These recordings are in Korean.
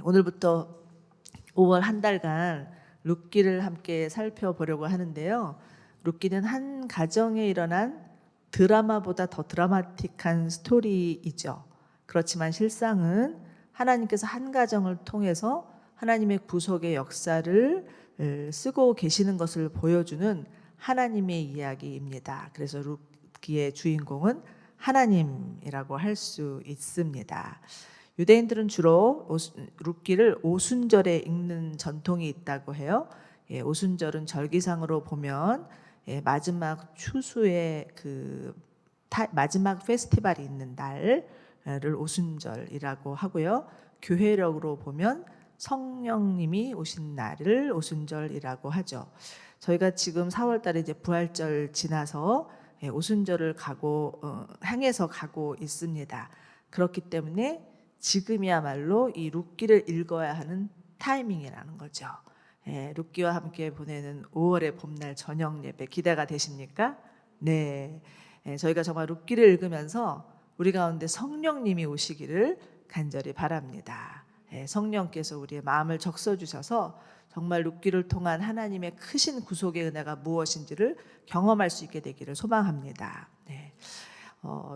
오늘부터 5월 한 달간 룻기를 함께 살펴보려고 하는데요. 룻기는 한 가정에 일어난 드라마보다 더 드라마틱한 스토리이죠. 그렇지만 실상은 하나님께서 한 가정을 통해서 하나님의 구속의 역사를 쓰고 계시는 것을 보여주는 하나님의 이야기입니다. 그래서 룻기의 주인공은 하나님이라고 할 수 있습니다. 유대인들은 주로 룻기를 오순절에 읽는 전통이 있다고 해요. 오순절은 절기상으로 보면 마지막 추수의 마지막 페스티벌이 있는 날을 오순절이라고 하고요. 교회력으로 보면 성령님이 오신 날을 오순절이라고 하죠. 저희가 지금 4월 달에 이제 부활절 지나서 오순절을 향해서 가고 있습니다. 그렇기 때문에 지금이야말로 이 룻기를 읽어야 하는 타이밍이라는 거죠. 룻기와 함께 보내는 5월의 봄날 저녁 예배 기대가 되십니까? 네, 저희가 정말 룻기를 읽으면서 우리 가운데 성령님이 오시기를 간절히 바랍니다. 성령께서 우리의 마음을 적셔주셔서 정말 룻기를 통한 하나님의 크신 구속의 은혜가 무엇인지를 경험할 수 있게 되기를 소망합니다. 네.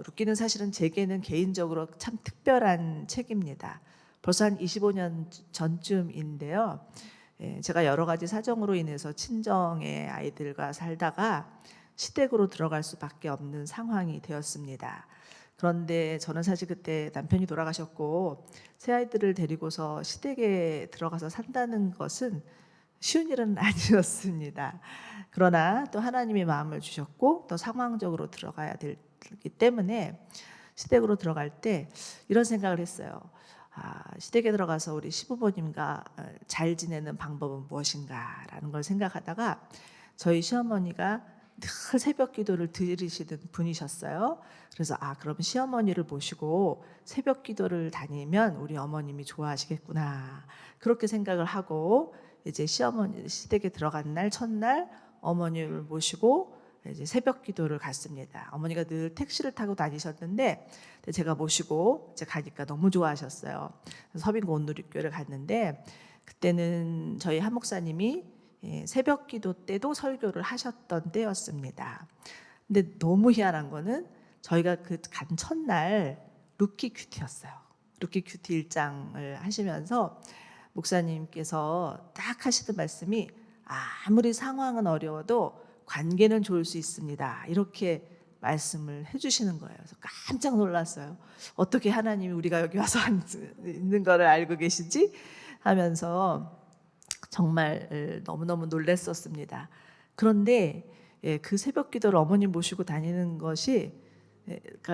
룻기는 사실은 제게는 개인적으로 참 특별한 책입니다. 벌써 한 25년 전쯤인데요. 제가 여러 가지 사정으로 인해서 친정의 아이들과 살다가 시댁으로 들어갈 수밖에 없는 상황이 되었습니다. 그런데 저는 사실 그때 남편이 돌아가셨고 새 아이들을 데리고서 시댁에 들어가서 산다는 것은 쉬운 일은 아니었습니다. 그러나 또 하나님이 마음을 주셨고 또 상황적으로 들어가야 되기 때문에 시댁으로 들어갈 때 이런 생각을 했어요. 시댁에 들어가서 우리 시부모님과 잘 지내는 방법은 무엇인가라는 걸 생각하다가 저희 시어머니가 늘 새벽 기도를 드리시던 분이셨어요. 그래서 그럼 시어머니를 모시고 새벽 기도를 다니면 우리 어머님이 좋아하시겠구나. 그렇게 생각을 하고 이제 시어머니 시댁에 들어간 날 첫날 어머니를 모시고 이제 새벽 기도를 갔습니다. 어머니가 늘 택시를 타고 다니셨는데 제가 모시고 이제 가니까 너무 좋아하셨어요. 서빙고 온누리교회를 갔는데 그때는 저희 한 목사님이 새벽 기도 때도 설교를 하셨던 때였습니다. 근데 너무 희한한 거는 저희가 그 간 첫날 룻기 큐티였어요. 룻기 큐티 일장을 하시면서 목사님께서 딱 하시던 말씀이 아무리 상황은 어려워도 관계는 좋을 수 있습니다. 이렇게 말씀을 해주시는 거예요. 그래서 깜짝 놀랐어요. 어떻게 하나님이 우리가 여기 와서 있는 거를 알고 계시지? 하면서 정말 너무너무 놀랐었습니다. 그런데 그 새벽 기도를 어머님 모시고 다니는 것이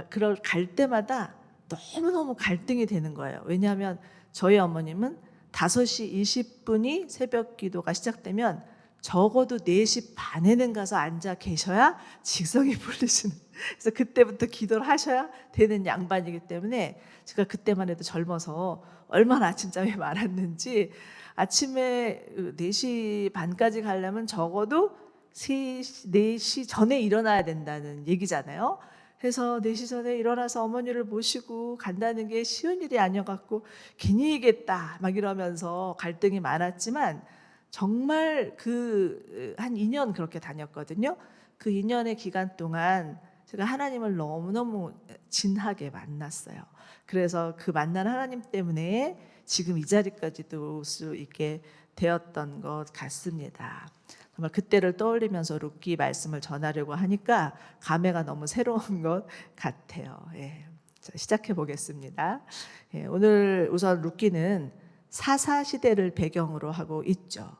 그럴 갈 때마다 너무너무 갈등이 되는 거예요. 왜냐하면 저희 어머님은 5시 20분이 새벽 기도가 시작되면 적어도 4시 반에는 가서 앉아 계셔야 직성이 풀리시는, 그래서 그때부터 기도를 하셔야 되는 양반이기 때문에 제가 그때만 해도 젊어서 얼마나 아침잠이 많았는지 아침에 4시 반까지 가려면 적어도 4시 전에 일어나야 된다는 얘기잖아요. 그래서 4시 전에 일어나서 어머니를 모시고 간다는 게 쉬운 일이 아니어갖고 괜히겠다 막 이러면서 갈등이 많았지만 정말 한 2년 그렇게 다녔거든요. 그 2년의 기간 동안 제가 하나님을 너무너무 진하게 만났어요. 그래서 그 만난 하나님 때문에 지금 이 자리까지도 올 수 있게 되었던 것 같습니다. 정말 그때를 떠올리면서 룻기 말씀을 전하려고 하니까 감회가 너무 새로운 것 같아요. 자, 시작해 보겠습니다. 오늘 우선 룻기는 사사 시대를 배경으로 하고 있죠.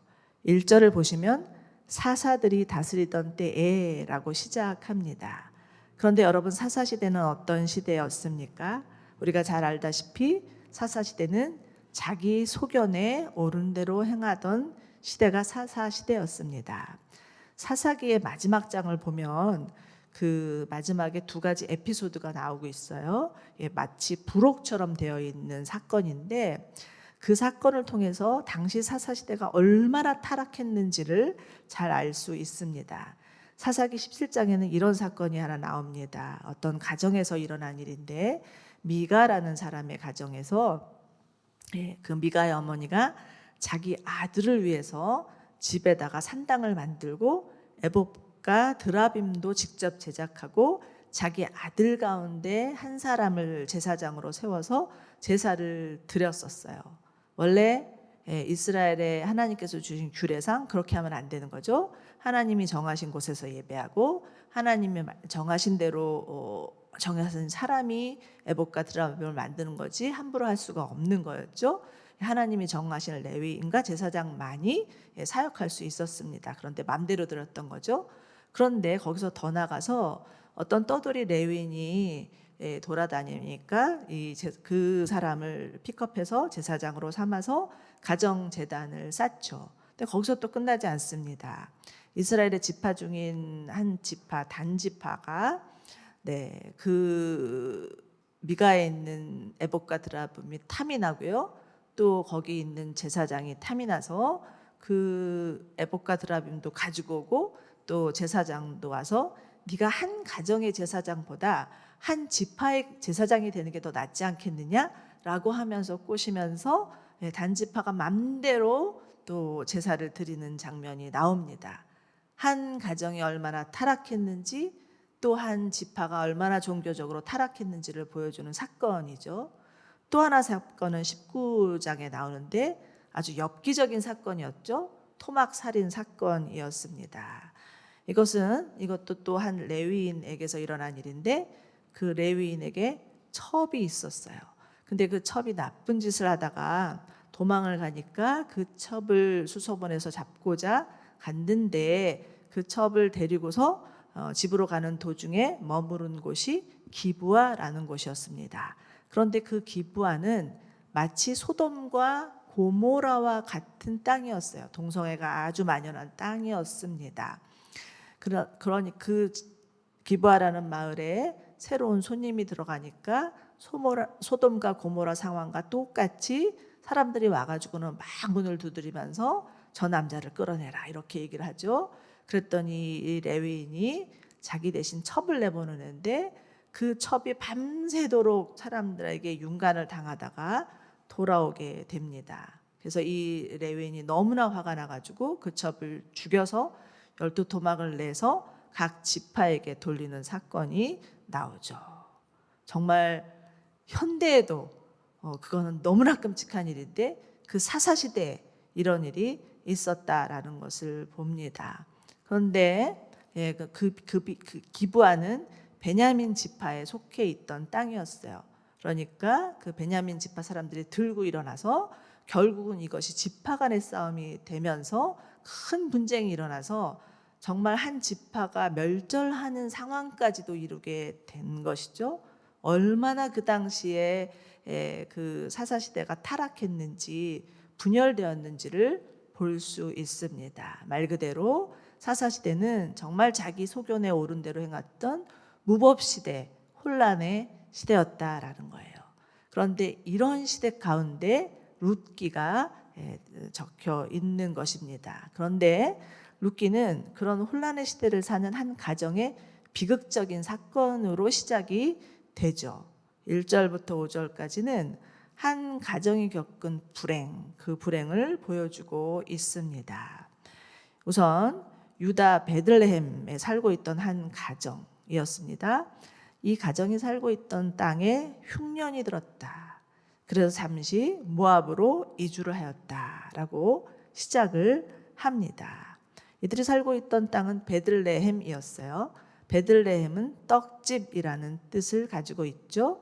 1절을 보시면 사사들이 다스리던 때에라고 시작합니다. 그런데 여러분, 사사 시대는 어떤 시대였습니까? 우리가 잘 알다시피 사사 시대는 자기 소견에 옳은 대로 행하던 시대가 사사 시대였습니다. 사사기의 마지막 장을 보면 그 마지막에 2가지 에피소드가 나오고 있어요. 마치 부록처럼 되어 있는 사건인데 그 사건을 통해서 당시 사사시대가 얼마나 타락했는지를 잘 알 수 있습니다. 사사기 17장에는 이런 사건이 하나 나옵니다. 어떤 가정에서 일어난 일인데 미가라는 사람의 가정에서 그 미가의 어머니가 자기 아들을 위해서 집에다가 산당을 만들고 에봇과 드라빔도 직접 제작하고 자기 아들 가운데 한 사람을 제사장으로 세워서 제사를 드렸었어요. 원래 이스라엘에 하나님께서 주신 규례상 그렇게 하면 안 되는 거죠. 하나님이 정하신 곳에서 예배하고 하나님이 정하신 대로 정하신 사람이 에봇과 드라빔을 만드는 거지 함부로 할 수가 없는 거였죠. 하나님이 정하신 레위인과 제사장만이 사역할 수 있었습니다. 그런데 맘대로 들었던 거죠. 그런데 거기서 더 나가서 어떤 떠돌이 레위인이 돌아다니니까 그 사람을 픽업해서 제사장으로 삼아서 가정재단을 쌓죠. 근데 거기서 또 끝나지 않습니다. 이스라엘의 지파 중인 한 지파, 단지파가 그 미가에 있는 에봇과 드라빔이 탐이 나고요. 또 거기 있는 제사장이 탐이 나서 그 에봇과 드라빔도 가지고 오고 또 제사장도 와서 네가 한 가정의 제사장보다 한 지파의 제사장이 되는 게 더 낫지 않겠느냐라고 하면서 꼬시면서 단지파가 맘대로 또 제사를 드리는 장면이 나옵니다. 한 가정이 얼마나 타락했는지 또 한 지파가 얼마나 종교적으로 타락했는지를 보여주는 사건이죠. 또 하나 사건은 19장에 나오는데 아주 엽기적인 사건이었죠. 토막 살인 사건이었습니다. 이것도 또 한 레위인에게서 일어난 일인데 그 레위인에게 첩이 있었어요. 근데 그 첩이 나쁜 짓을 하다가 도망을 가니까 그 첩을 수소문해서 잡고자 갔는데 그 첩을 데리고서 집으로 가는 도중에 머무른 곳이 기브아라는 곳이었습니다. 그런데 그 기브아는 마치 소돔과 고모라와 같은 땅이었어요. 동성애가 아주 만연한 땅이었습니다. 그러니 그 기브아라는 마을에 새로운 손님이 들어가니까 소돔과 고모라 상황과 똑같이 사람들이 와가지고는 막 문을 두드리면서 저 남자를 끌어내라 이렇게 얘기를 하죠. 그랬더니 이 레위인이 자기 대신 첩을 내보내는데 그 첩이 밤새도록 사람들에게 윤간을 당하다가 돌아오게 됩니다. 그래서 이 레위인이 너무나 화가 나가지고 그 첩을 죽여서 12토막을 내서 각 지파에게 돌리는 사건이 나오죠. 정말 현대에도 그거는 너무나 끔찍한 일인데 그 사사시대에 이런 일이 있었다라는 것을 봅니다. 그런데 그 기브아는 베냐민 지파에 속해 있던 땅이었어요. 그러니까 그 베냐민 지파 사람들이 들고 일어나서 결국은 이것이 지파 간의 싸움이 되면서 큰 분쟁이 일어나서 정말 한 지파가 멸절하는 상황까지도 이르게 된 것이죠. 얼마나 그 당시에 그 사사시대가 타락했는지 분열되었는지를 볼 수 있습니다. 말 그대로 사사시대는 정말 자기 소견에 오른 대로 행했던 무법시대, 혼란의 시대였다라는 거예요. 그런데 이런 시대 가운데 룻기가 적혀 있는 것입니다. 그런데 룻기는 그런 혼란의 시대를 사는 한 가정의 비극적인 사건으로 시작이 되죠. 1절부터 5절까지는 한 가정이 겪은 불행, 그 불행을 보여주고 있습니다. 우선 유다 베들레헴에 살고 있던 한 가정이었습니다. 이 가정이 살고 있던 땅에 흉년이 들었다. 그래서 잠시 모압으로 이주를 하였다라고 시작을 합니다. 이들이 살고 있던 땅은 베들레헴이었어요. 베들레헴은 떡집이라는 뜻을 가지고 있죠.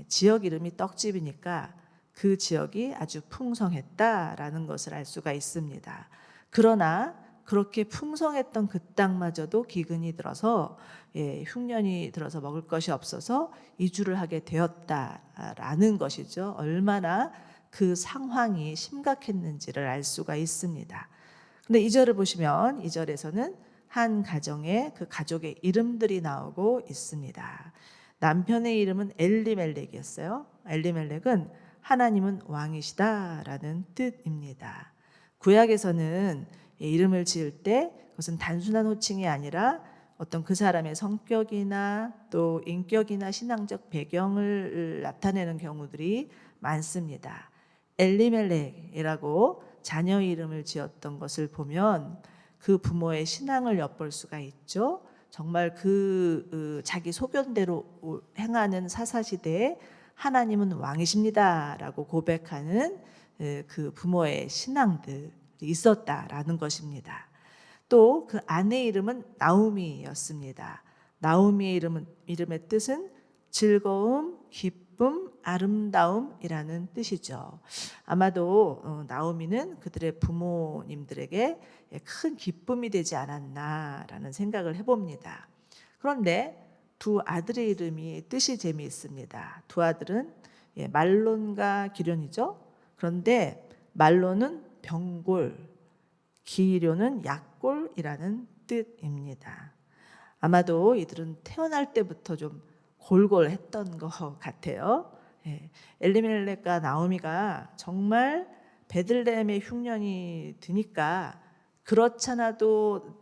지역 이름이 떡집이니까 그 지역이 아주 풍성했다라는 것을 알 수가 있습니다. 그러나 그렇게 풍성했던 그 땅마저도 기근이 들어서 흉년이 들어서 먹을 것이 없어서 이주를 하게 되었다라는 것이죠. 얼마나 그 상황이 심각했는지를 알 수가 있습니다. 근데 2절을 보시면 2절에서는 한 가정의 그 가족의 이름들이 나오고 있습니다. 남편의 이름은 엘리멜렉이었어요. 엘리멜렉은 하나님은 왕이시다라는 뜻입니다. 구약에서는 이름을 지을 때 그것은 단순한 호칭이 아니라 어떤 그 사람의 성격이나 또 인격이나 신앙적 배경을 나타내는 경우들이 많습니다. 엘리멜렉이라고 자녀 이름을 지었던 것을 보면 그 부모의 신앙을 엿볼 수가 있죠. 정말 자기 소견대로 행하는 사사시대에 하나님은 왕이십니다라고 고백하는 그 부모의 신앙들이 있었다라는 것입니다. 또 그 아내 이름은 나오미였습니다. 나오미의 이름의 뜻은 즐거움, 기쁨, 아름다움이라는 뜻이죠. 아마도 나오미는 그들의 부모님들에게 큰 기쁨이 되지 않았나라는 생각을 해봅니다. 그런데 두 아들의 이름이 뜻이 재미있습니다. 두 아들은 말론과 기련이죠. 그런데 말론은 병골, 기련은 약골이라는 뜻입니다. 아마도 이들은 태어날 때부터 좀 골골했던 것 같아요. 엘리멜렉과 나오미가 정말 베들레헴의 흉년이 드니까 그렇잖아도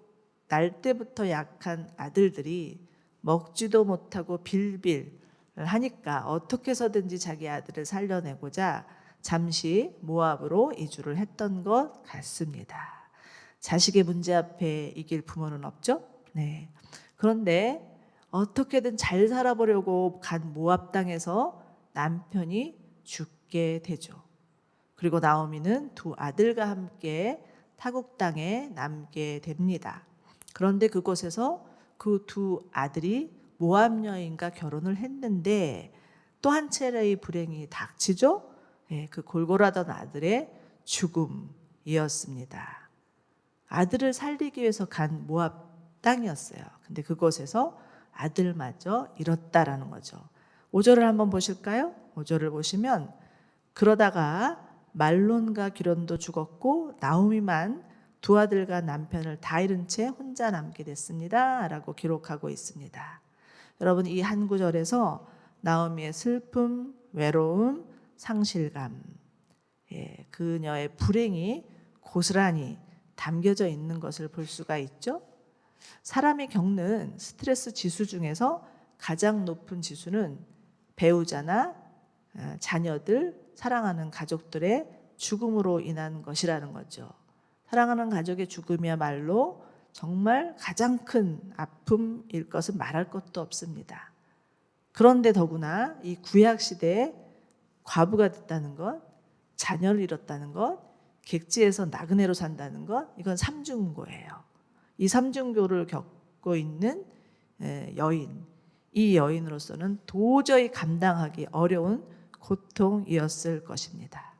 날 때부터 약한 아들들이 먹지도 못하고 빌빌 하니까 어떻게 해서든지 자기 아들을 살려내고자 잠시 모압으로 이주를 했던 것 같습니다. 자식의 문제 앞에 이길 부모는 없죠? 네. 그런데 어떻게든 잘 살아보려고 간 모압 땅에서 남편이 죽게 되죠. 그리고 나오미는 두 아들과 함께 타국 땅에 남게 됩니다. 그런데 그곳에서 그 두 아들이 모압 여인과 결혼을 했는데 또 한 차례의 불행이 닥치죠. 그 골골하던 아들의 죽음이었습니다. 아들을 살리기 위해서 간 모압 땅이었어요. 근데 그곳에서 아들마저 잃었다라는 거죠. 5절을 한번 보실까요? 5절을 보시면 그러다가 말론과 기련도 죽었고 나오미만 두 아들과 남편을 다 잃은 채 혼자 남게 됐습니다 라고 기록하고 있습니다. 여러분, 이 한 구절에서 나오미의 슬픔, 외로움, 상실감, 그녀의 불행이 고스란히 담겨져 있는 것을 볼 수가 있죠. 사람이 겪는 스트레스 지수 중에서 가장 높은 지수는 배우자나 자녀들, 사랑하는 가족들의 죽음으로 인한 것이라는 거죠. 사랑하는 가족의 죽음이야말로 정말 가장 큰 아픔일 것은 말할 것도 없습니다. 그런데 더구나 이 구약 시대에 과부가 됐다는 것, 자녀를 잃었다는 것, 객지에서 나그네로 산다는 것, 이건 삼중고예요. 이 삼중고를 겪고 있는 여인, 이 여인으로서는 도저히 감당하기 어려운 고통이었을 것입니다.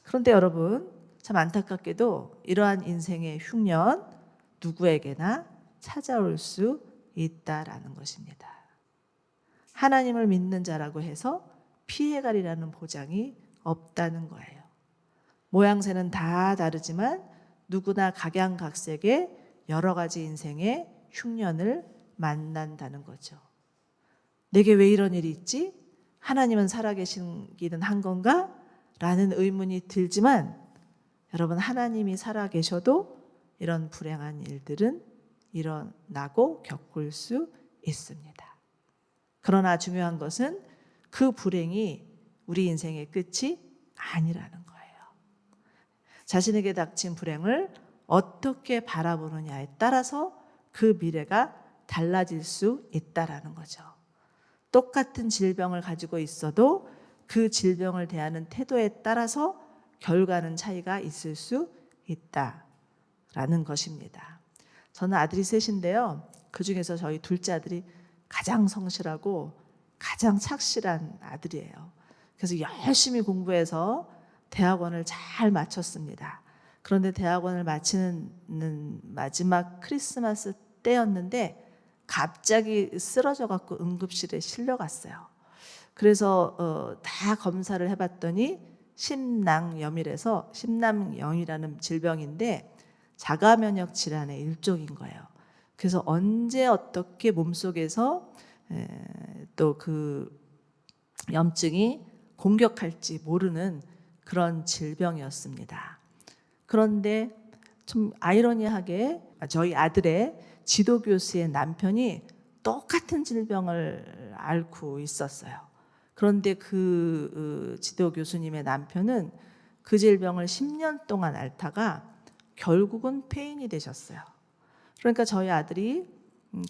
그런데 여러분, 참 안타깝게도 이러한 인생의 흉년 누구에게나 찾아올 수 있다라는 것입니다. 하나님을 믿는 자라고 해서 피해가리라는 보장이 없다는 거예요. 모양새는 다 다르지만 누구나 각양각색의 여러 가지 인생의 흉년을 만난다는 거죠. 내게 왜 이런 일이 있지? 하나님은 살아계시기는 한 건가? 라는 의문이 들지만 여러분, 하나님이 살아계셔도 이런 불행한 일들은 일어나고 겪을 수 있습니다. 그러나 중요한 것은 그 불행이 우리 인생의 끝이 아니라는 거예요. 자신에게 닥친 불행을 어떻게 바라보느냐에 따라서 그 미래가 달라질 수 있다라는 거죠. 똑같은 질병을 가지고 있어도 그 질병을 대하는 태도에 따라서 결과는 차이가 있을 수 있다라는 것입니다. 저는 아들이 셋인데요. 그중에서 저희 둘째 아들이 가장 성실하고 가장 착실한 아들이에요. 그래서 열심히 공부해서 대학원을 잘 마쳤습니다. 그런데 대학원을 마치는 마지막 크리스마스 때였는데 갑자기 쓰러져 갖고 응급실에 실려갔어요. 그래서 다 검사를 해봤더니 심낭염이라는 질병인데 자가면역 질환의 일종인 거예요. 그래서 언제 어떻게 몸속에서 또 그 염증이 공격할지 모르는 그런 질병이었습니다. 그런데 좀 아이러니하게 저희 아들의 지도교수의 남편이 똑같은 질병을 앓고 있었어요. 그런데 그 지도 교수님의 남편은 그 질병을 10년 동안 앓다가 결국은 폐인이 되셨어요. 그러니까 저희 아들이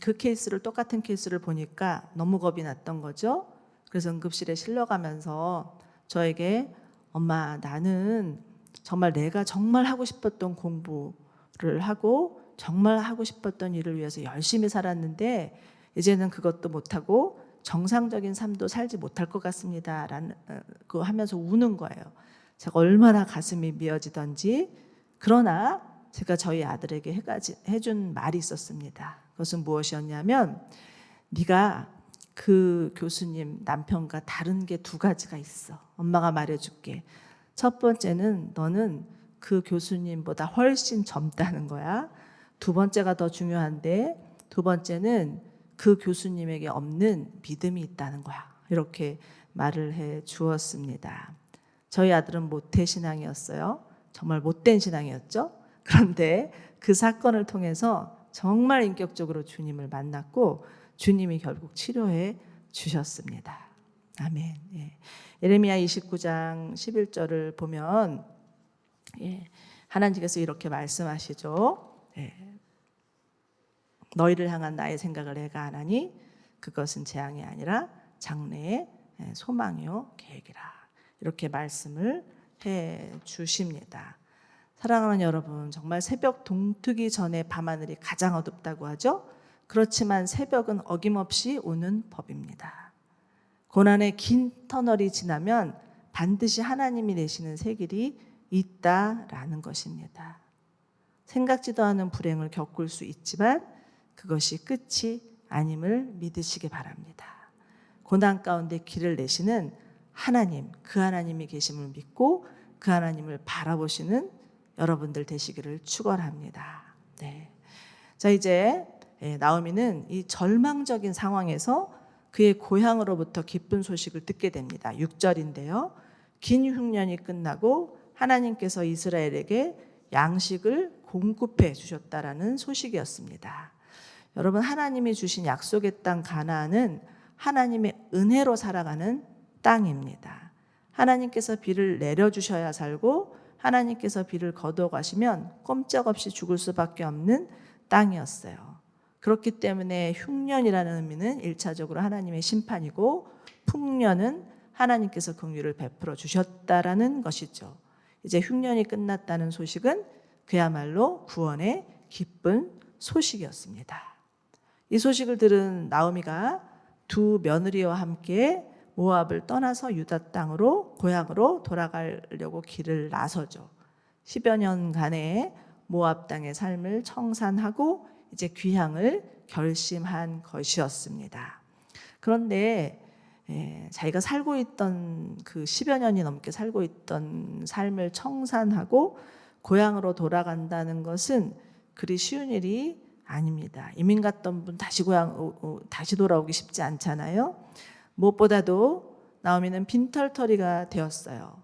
그 케이스를, 똑같은 케이스를 보니까 너무 겁이 났던 거죠. 그래서 응급실에 실려가면서 저에게 엄마, 나는 정말 내가 정말 하고 싶었던 공부를 하고 정말 하고 싶었던 일을 위해서 열심히 살았는데 이제는 그것도 못하고 정상적인 삶도 살지 못할 것 같습니다. 라는 그 하면서 우는 거예요. 제가 얼마나 가슴이 미어지던지. 그러나 제가 저희 아들에게 해준 말이 있었습니다. 그것은 무엇이었냐면, 네가 그 교수님 남편과 다른 게 두 가지가 있어. 엄마가 말해줄게. 첫 번째는 너는 그 교수님보다 훨씬 젊다는 거야. 두 번째가 더 중요한데, 두 번째는 그 교수님에게 없는 믿음이 있다는 거야. 이렇게 말을 해 주었습니다. 저희 아들은 모태신앙이었어요. 정말 못된 신앙이었죠. 그런데 그 사건을 통해서 정말 인격적으로 주님을 만났고 주님이 결국 치료해 주셨습니다. 아멘. 예. 예레미야 29장 11절을 보면 하나님께서 이렇게 말씀하시죠. 너희를 향한 나의 생각을 내가 아나니 그것은 재앙이 아니라 장래의 소망이요 계획이라. 이렇게 말씀을 해 주십니다. 사랑하는 여러분, 정말 새벽 동트기 전에 밤하늘이 가장 어둡다고 하죠. 그렇지만 새벽은 어김없이 오는 법입니다. 고난의 긴 터널이 지나면 반드시 하나님이 내시는 새 길이 있다라는 것입니다. 생각지도 않은 불행을 겪을 수 있지만 그것이 끝이 아님을 믿으시기 바랍니다. 고난 가운데 길을 내시는 하나님, 그 하나님이 계심을 믿고 그 하나님을 바라보시는 여러분들 되시기를 축원합니다. 네. 자, 이제 나오미는 이 절망적인 상황에서 그의 고향으로부터 기쁜 소식을 듣게 됩니다. 6절인데요. 긴 흉년이 끝나고 하나님께서 이스라엘에게 양식을 공급해 주셨다라는 소식이었습니다. 여러분, 하나님이 주신 약속의 땅 가나안은 하나님의 은혜로 살아가는 땅입니다. 하나님께서 비를 내려주셔야 살고 하나님께서 비를 거둬가시면 꼼짝없이 죽을 수밖에 없는 땅이었어요. 그렇기 때문에 흉년이라는 의미는 1차적으로 하나님의 심판이고 풍년은 하나님께서 긍휼을 베풀어 주셨다라는 것이죠. 이제 흉년이 끝났다는 소식은 그야말로 구원의 기쁜 소식이었습니다. 이 소식을 들은 나오미가 두 며느리와 함께 모압을 떠나서 유다 땅으로 고향으로 돌아가려고 길을 나서죠. 10여 년간의 모압 땅의 삶을 청산하고 이제 귀향을 결심한 것이었습니다. 그런데 자기가 살고 있던 그 10여 년이 넘게 살고 있던 삶을 청산하고 고향으로 돌아간다는 것은 그리 쉬운 일이 아닙니다. 이민 갔던 분 다시 돌아오기 쉽지 않잖아요. 무엇보다도 나오미는 빈털터리가 되었어요.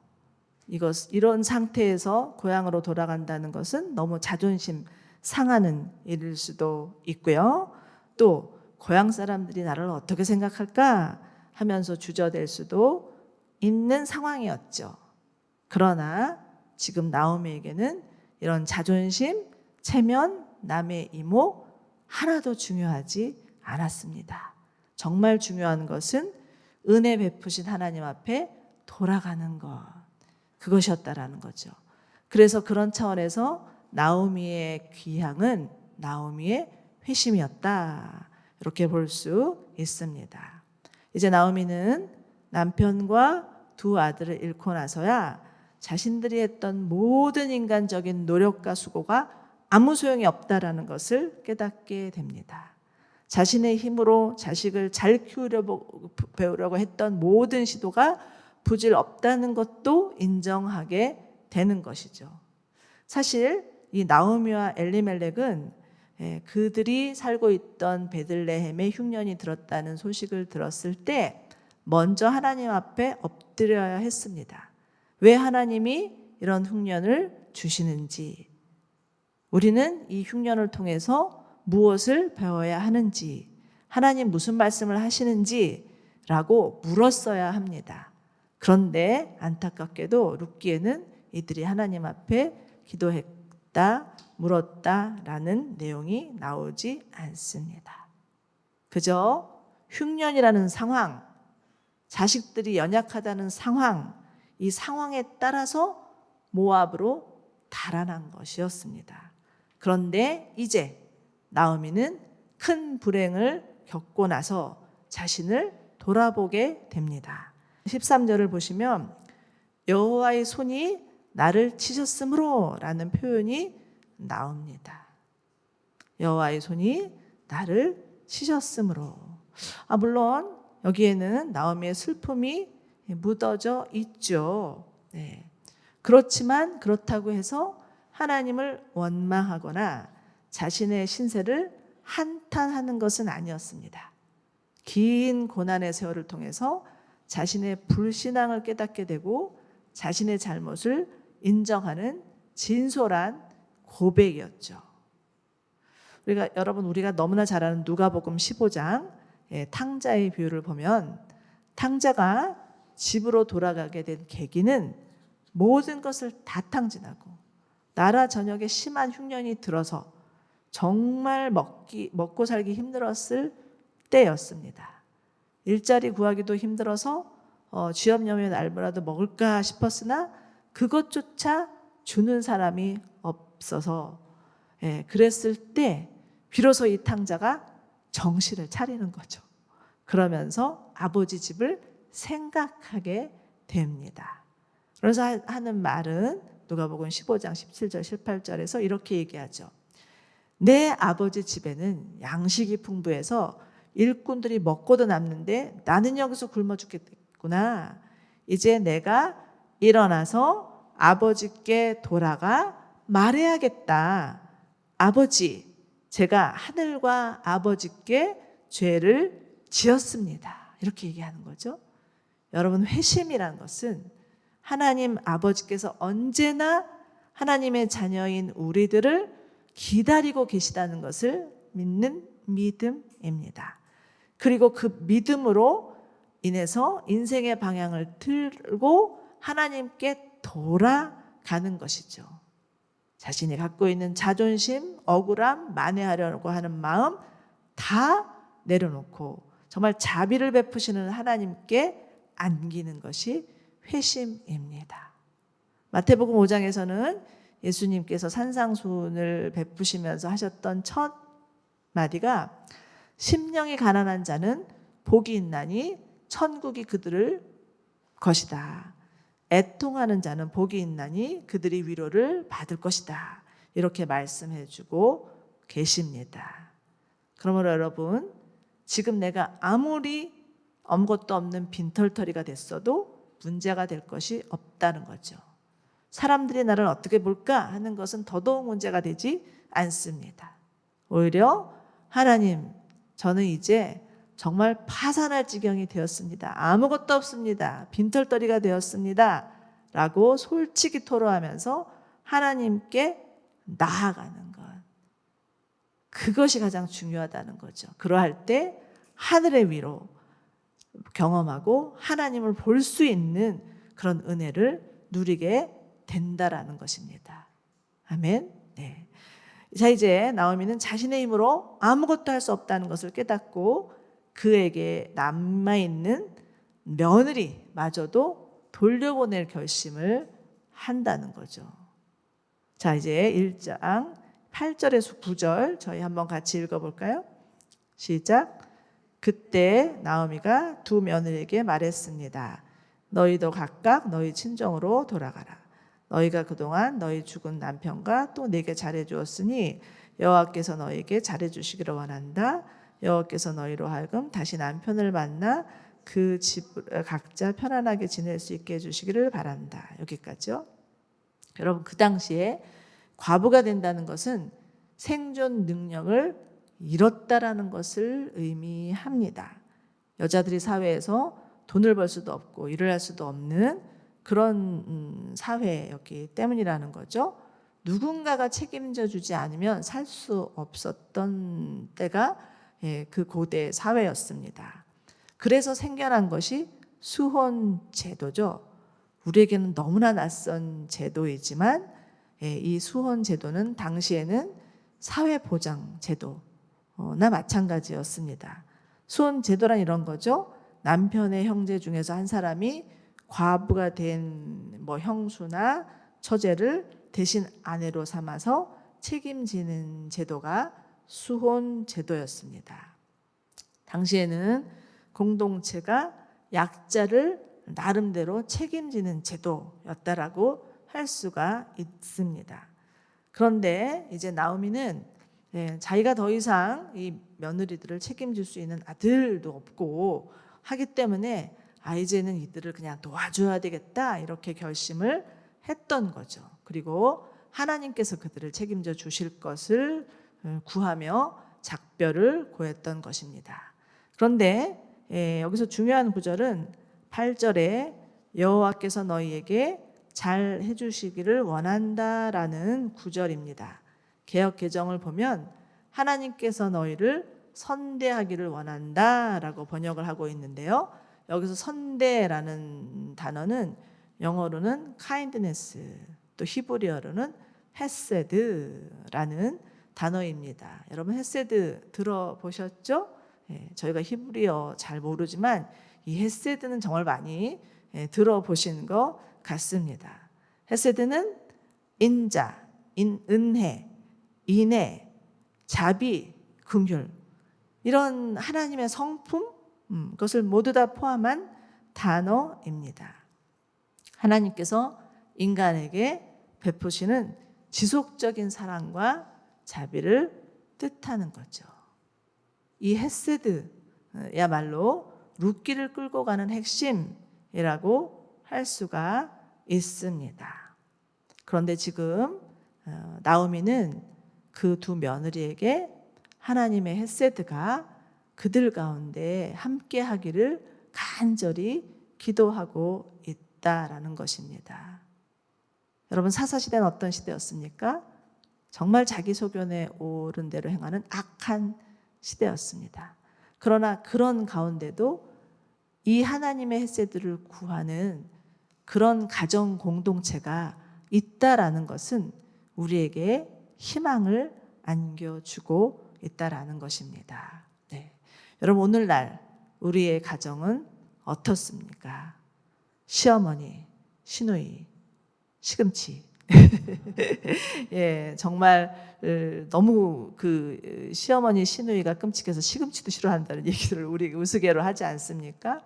이런 상태에서 고향으로 돌아간다는 것은 너무 자존심 상하는 일일 수도 있고요. 또 고향 사람들이 나를 어떻게 생각할까 하면서 주저될 수도 있는 상황이었죠. 그러나 지금 나오미에게는 이런 자존심, 체면, 남의 이목 하나도 중요하지 않았습니다. 정말 중요한 것은 은혜 베푸신 하나님 앞에 돌아가는 것, 그것이었다라는 거죠. 그래서 그런 차원에서 나오미의 귀향은 나오미의 회심이었다, 이렇게 볼 수 있습니다. 이제 나오미는 남편과 두 아들을 잃고 나서야 자신들이 했던 모든 인간적인 노력과 수고가 아무 소용이 없다라는 것을 깨닫게 됩니다. 자신의 힘으로 자식을 잘 배우려고 했던 모든 시도가 부질 없다는 것도 인정하게 되는 것이죠. 사실 이 나오미와 엘리멜렉은 그들이 살고 있던 베들레헴에 흉년이 들었다는 소식을 들었을 때 먼저 하나님 앞에 엎드려야 했습니다. 왜 하나님이 이런 흉년을 주시는지, 우리는 이 흉년을 통해서 무엇을 배워야 하는지, 하나님 무슨 말씀을 하시는지 라고 물었어야 합니다. 그런데 안타깝게도 룻기에는 이들이 하나님 앞에 기도했다, 물었다라는 내용이 나오지 않습니다. 그저 흉년이라는 상황, 자식들이 연약하다는 상황, 이 상황에 따라서 모압으로 달아난 것이었습니다. 그런데 이제 나오미는 큰 불행을 겪고 나서 자신을 돌아보게 됩니다. 13절을 보시면 여호와의 손이 나를 치셨으므로 라는 표현이 나옵니다. 여호와의 손이 나를 치셨으므로. 물론 여기에는 나오미의 슬픔이 묻어져 있죠. 네. 그렇지만 그렇다고 해서 하나님을 원망하거나 자신의 신세를 한탄하는 것은 아니었습니다. 긴 고난의 세월을 통해서 자신의 불신앙을 깨닫게 되고 자신의 잘못을 인정하는 진솔한 고백이었죠. 우리가 너무나 잘 아는 누가복음 15장 탕자의 비유를 보면 탕자가 집으로 돌아가게 된 계기는 모든 것을 다 탕진하고 나라 전역에 심한 흉년이 들어서 정말 먹고 살기 힘들었을 때였습니다. 일자리 구하기도 힘들어서 쥐염염에 날무라도 먹을까 싶었으나 그것조차 주는 사람이 없어서 그랬을 때 비로소 이 탕자가 정신을 차리는 거죠. 그러면서 아버지 집을 생각하게 됩니다. 그래서 하는 말은 누가복음 15장 17절 18절에서 이렇게 얘기하죠. 내 아버지 집에는 양식이 풍부해서 일꾼들이 먹고도 남는데 나는 여기서 굶어 죽겠구나. 이제 내가 일어나서 아버지께 돌아가 말해야겠다. 아버지, 제가 하늘과 아버지께 죄를 지었습니다. 이렇게 얘기하는 거죠. 여러분, 회심이라는 것은 하나님 아버지께서 언제나 하나님의 자녀인 우리들을 기다리고 계시다는 것을 믿는 믿음입니다. 그리고 그 믿음으로 인해서 인생의 방향을 틀고 하나님께 돌아가는 것이죠. 자신이 갖고 있는 자존심, 억울함, 만회하려고 하는 마음 다 내려놓고 정말 자비를 베푸시는 하나님께 안기는 것이 회심입니다. 마태복음 5장에서는 예수님께서 산상수훈을 베푸시면서 하셨던 첫 마디가 심령이 가난한 자는 복이 있나니 천국이 그들을 것이다. 애통하는 자는 복이 있나니 그들이 위로를 받을 것이다. 이렇게 말씀해 주고 계십니다. 그러므로 여러분, 지금 내가 아무리 아무것도 없는 빈털터리가 됐어도 문제가 될 것이 없다는 거죠. 사람들이 나를 어떻게 볼까 하는 것은 더더욱 문제가 되지 않습니다. 오히려 하나님, 저는 이제 정말 파산할 지경이 되었습니다. 아무것도 없습니다. 빈털터리가 되었습니다. 라고 솔직히 토로하면서 하나님께 나아가는 것. 그것이 가장 중요하다는 거죠. 그러할 때 하늘의 위로 경험하고 하나님을 볼 수 있는 그런 은혜를 누리게 된다라는 것입니다. 아멘. 네. 자, 이제 나오미는 자신의 힘으로 아무것도 할 수 없다는 것을 깨닫고 그에게 남아있는 며느리마저도 돌려보낼 결심을 한다는 거죠. 자, 이제 1장 8절에서 9절 저희 한번 같이 읽어볼까요? 시작. 그때 나오미가 두 며느리에게 말했습니다. 너희도 각각 너희 친정으로 돌아가라. 너희가 그동안 너희 죽은 남편과 또 내게 잘해주었으니 여호와께서 너희에게 잘해주시기를 원한다. 여호와께서 너희로 하여금 다시 남편을 만나 그 집을 각자 편안하게 지낼 수 있게 해주시기를 바란다. 여기까지요. 여러분, 그 당시에 과부가 된다는 것은 생존 능력을 잃었다라는 것을 의미합니다. 여자들이 사회에서 돈을 벌 수도 없고 일을 할 수도 없는 그런 사회였기 때문이라는 거죠. 누군가가 책임져 주지 않으면 살 수 없었던 때가 그 고대 사회였습니다. 그래서 생겨난 것이 수혼 제도죠. 우리에게는 너무나 낯선 제도이지만 이 수혼 제도는 당시에는 사회보장 제도나 마찬가지였습니다. 수혼 제도란 이런 거죠. 남편의 형제 중에서 한 사람이 과부가 된 뭐 형수나 처제를 대신 아내로 삼아서 책임지는 제도가 수혼 제도였습니다. 당시에는 공동체가 약자를 나름대로 책임지는 제도였다라고 할 수가 있습니다. 그런데 이제 나오미는 자기가 더 이상 이 며느리들을 책임질 수 있는 아들도 없고 하기 때문에 이제는 이들을 그냥 도와줘야 되겠다 이렇게 결심을 했던 거죠. 그리고 하나님께서 그들을 책임져 주실 것을 구하며 작별을 고했던 것입니다. 그런데 여기서 중요한 구절은 8절에 여호와께서 너희에게 잘 해주시기를 원한다라는 구절입니다. 개역 개정을 보면 하나님께서 너희를 선대하기를 원한다라고 번역을 하고 있는데요. 여기서 선대라는 단어는 영어로는 kindness, 또 히브리어로는 헤세드라는 단어입니다. 여러분 헤세드 들어보셨죠? 저희가 히브리어 잘 모르지만 이 헤세드는 정말 많이 들어보신 것 같습니다. 헤세드는 인자, 은혜, 인애, 자비, 긍휼 이런 하나님의 성품 그것을 모두 다 포함한 단어입니다. 하나님께서 인간에게 베푸시는 지속적인 사랑과 자비를 뜻하는 거죠. 이 헤세드야말로 룻기를 끌고 가는 핵심이라고 할 수가 있습니다. 그런데 지금 나오미는 그 두 며느리에게 하나님의 헤세드가 그들 가운데 함께 하기를 간절히 기도하고 있다라는 것입니다. 여러분 사사시대는 어떤 시대였습니까? 정말 자기 소견에 오른 대로 행하는 악한 시대였습니다. 그러나 그런 가운데도 이 하나님의 헤세드를 구하는 그런 가정 공동체가 있다라는 것은 우리에게 희망을 안겨주고 있다라는 것입니다. 여러분 오늘날 우리의 가정은 어떻습니까? 시어머니, 시누이, 시금치. 정말 너무 그 시어머니, 시누이가 끔찍해서 시금치도 싫어한다는 얘기를 우리 우스개로 하지 않습니까?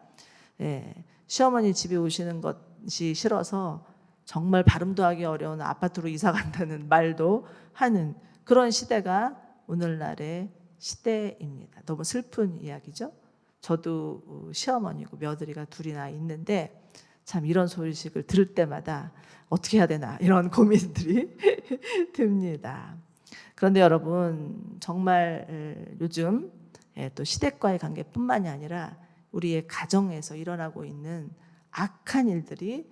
시어머니 집에 오시는 것이 싫어서 정말 발음도 하기 어려운 아파트로 이사 간다는 말도 하는 그런 시대가 오늘날의 시대입니다. 너무 슬픈 이야기죠. 저도 시어머니고 며느리가 둘이나 있는데 참 이런 소식을 들을 때마다 어떻게 해야 되나 이런 고민들이 듭니다. 그런데 여러분 정말 요즘 또 시댁과의 관계뿐만이 아니라 우리의 가정에서 일어나고 있는 악한 일들이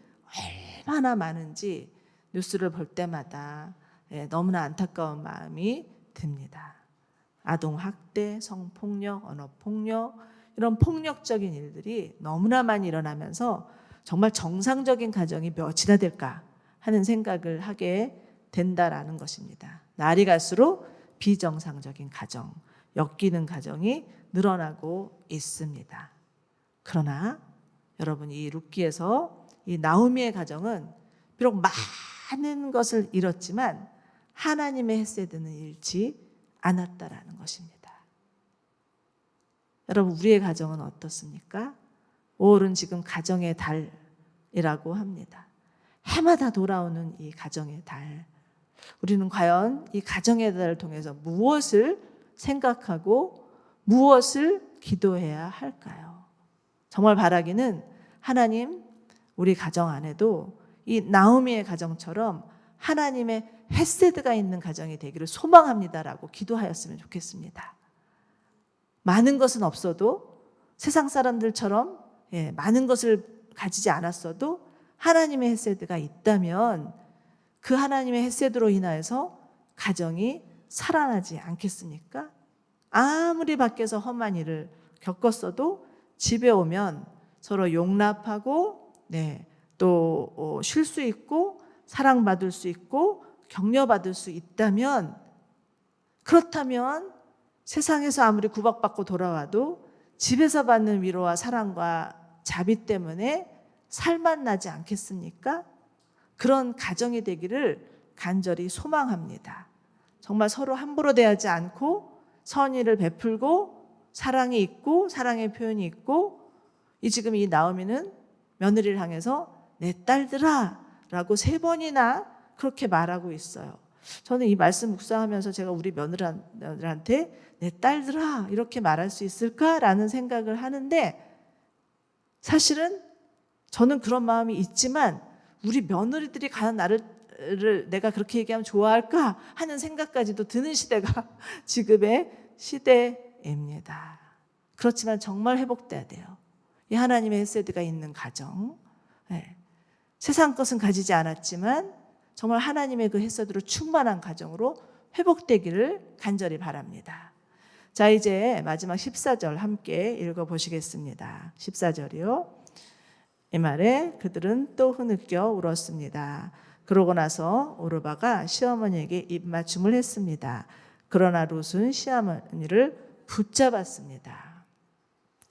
얼마나 많은지 뉴스를 볼 때마다 너무나 안타까운 마음이 듭니다. 아동학대, 성폭력, 언어폭력 이런 폭력적인 일들이 너무나 많이 일어나면서 정말 정상적인 가정이 몇이나 될까 하는 생각을 하게 된다라는 것입니다. 날이 갈수록 비정상적인 가정, 엮이는 가정이 늘어나고 있습니다. 그러나 여러분 이 룻기에서 이 나오미의 가정은 비록 많은 것을 잃었지만 하나님의 헤세드는 잃지 않았다라는 것입니다. 여러분 우리의 가정은 어떻습니까? 5월은 지금 가정의 달이라고 합니다. 해마다 돌아오는 이 가정의 달. 우리는 과연 이 가정의 달을 통해서 무엇을 생각하고 무엇을 기도해야 할까요? 정말 바라기는 하나님 우리 가정 안에도 이 나오미의 가정처럼 하나님의 헤세드가 있는 가정이 되기를 소망합니다라고 기도하였으면 좋겠습니다. 많은 것은 없어도 세상 사람들처럼 많은 것을 가지지 않았어도 하나님의 헤세드가 있다면 그 하나님의 헤세드로 인하여서 가정이 살아나지 않겠습니까? 아무리 밖에서 험한 일을 겪었어도 집에 오면 서로 용납하고 또 쉴 수 있고 사랑받을 수 있고 격려받을 수 있다면, 그렇다면 세상에서 아무리 구박받고 돌아와도 집에서 받는 위로와 사랑과 자비 때문에 살만 나지 않겠습니까? 그런 가정이 되기를 간절히 소망합니다. 정말 서로 함부로 대하지 않고 선의를 베풀고 사랑이 있고 사랑의 표현이 있고, 지금 이 나오미는 며느리를 향해서 내 딸들아 라고 3번이나 그렇게 말하고 있어요. 저는 이 말씀 묵상하면서 제가 우리 며느리한테 내 딸들아 이렇게 말할 수 있을까라는 생각을 하는데, 사실은 저는 그런 마음이 있지만 우리 며느리들이 과연 나를 내가 그렇게 얘기하면 좋아할까 하는 생각까지도 드는 시대가 지금의 시대입니다. 그렇지만 정말 회복돼야 돼요. 이 하나님의 헤세드가 있는 가정, 세상 것은 가지지 않았지만 정말 하나님의 그 헤세드로 충만한 가정으로 회복되기를 간절히 바랍니다. 자, 이제 마지막 14절 함께 읽어보시겠습니다. 14절이요. 이 말에 그들은 또 흐느껴 울었습니다. 그러고 나서 오르바가 시어머니에게 입맞춤을 했습니다. 그러나 룻은 시어머니를 붙잡았습니다.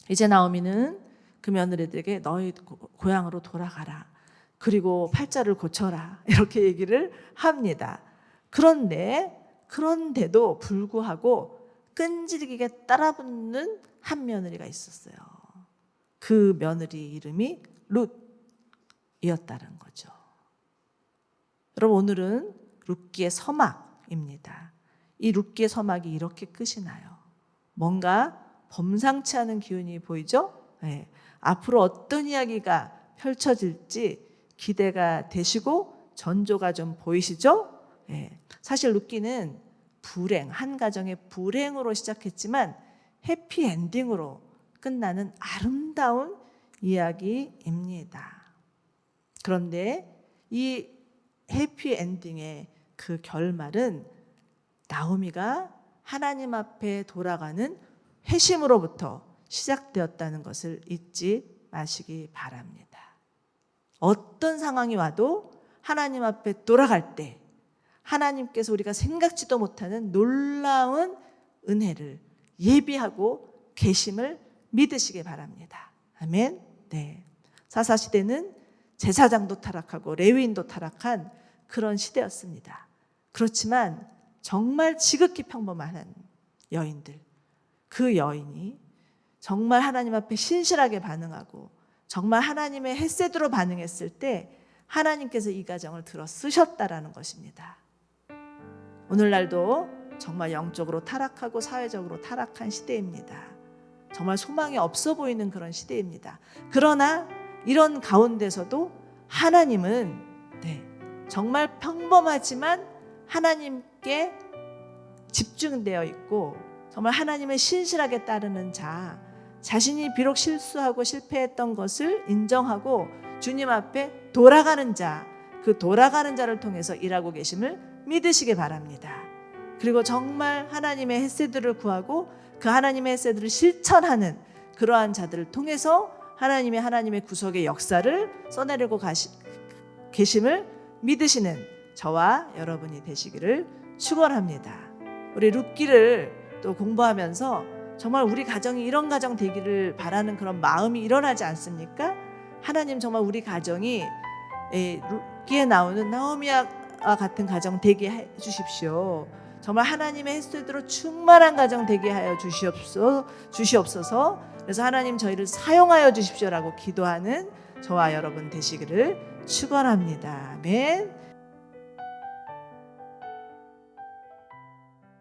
이제 나오미는 그 며느리들에게 너희 고향으로 돌아가라. 그리고 팔자를 고쳐라. 이렇게 얘기를 합니다. 그런데도 불구하고 끈질기게 따라붙는 한 며느리가 있었어요. 그 며느리 이름이 룻이었다는 거죠. 여러분, 오늘은 룻기의 서막입니다. 이 룻기의 서막이 이렇게 끝이 나요. 뭔가 범상치 않은 기운이 보이죠? 앞으로 어떤 이야기가 펼쳐질지 기대가 되시고 전조가 좀 보이시죠? 사실 룻기는 한 가정의 불행으로 시작했지만 해피엔딩으로 끝나는 아름다운 이야기입니다. 그런데 이 해피엔딩의 그 결말은 나오미가 하나님 앞에 돌아가는 회심으로부터 시작되었다는 것을 잊지 마시기 바랍니다. 어떤 상황이 와도 하나님 앞에 돌아갈 때 하나님께서 우리가 생각지도 못하는 놀라운 은혜를 예비하고 계심을 믿으시기 바랍니다. 아멘. 사사시대는 제사장도 타락하고 레위인도 타락한 그런 시대였습니다. 그렇지만 정말 지극히 평범한 여인들, 그 여인이 정말 하나님 앞에 신실하게 반응하고 정말 하나님의 헤세드로 반응했을 때 하나님께서 이 가정을 들어 쓰셨다라는 것입니다. 오늘날도 정말 영적으로 타락하고 사회적으로 타락한 시대입니다. 정말 소망이 없어 보이는 그런 시대입니다. 그러나 이런 가운데서도 하나님은 정말 평범하지만 하나님께 집중되어 있고 정말 하나님을 신실하게 따르는 자신이 비록 실수하고 실패했던 것을 인정하고 주님 앞에 돌아가는 자, 그 돌아가는 자를 통해서 일하고 계심을 믿으시기 바랍니다. 그리고 정말 하나님의 헤세드를 구하고 그 하나님의 헤세드를 실천하는 그러한 자들을 통해서 하나님의 구속의 역사를 써내려고 계심을 믿으시는 저와 여러분이 되시기를 축원합니다. 우리 룻기를 또 공부하면서 정말 우리 가정이 이런 가정 되기를 바라는 그런 마음이 일어나지 않습니까? 하나님 정말 우리 가정이 룻기에 나오는 나오미와 같은 가정 되게 해 주십시오. 정말 하나님의 헤세드로 충만한 가정 되게 하여 주시옵소서. 그래서 하나님 저희를 사용하여 주십시오라고 기도하는 저와 여러분 되시기를 축원합니다. 아멘.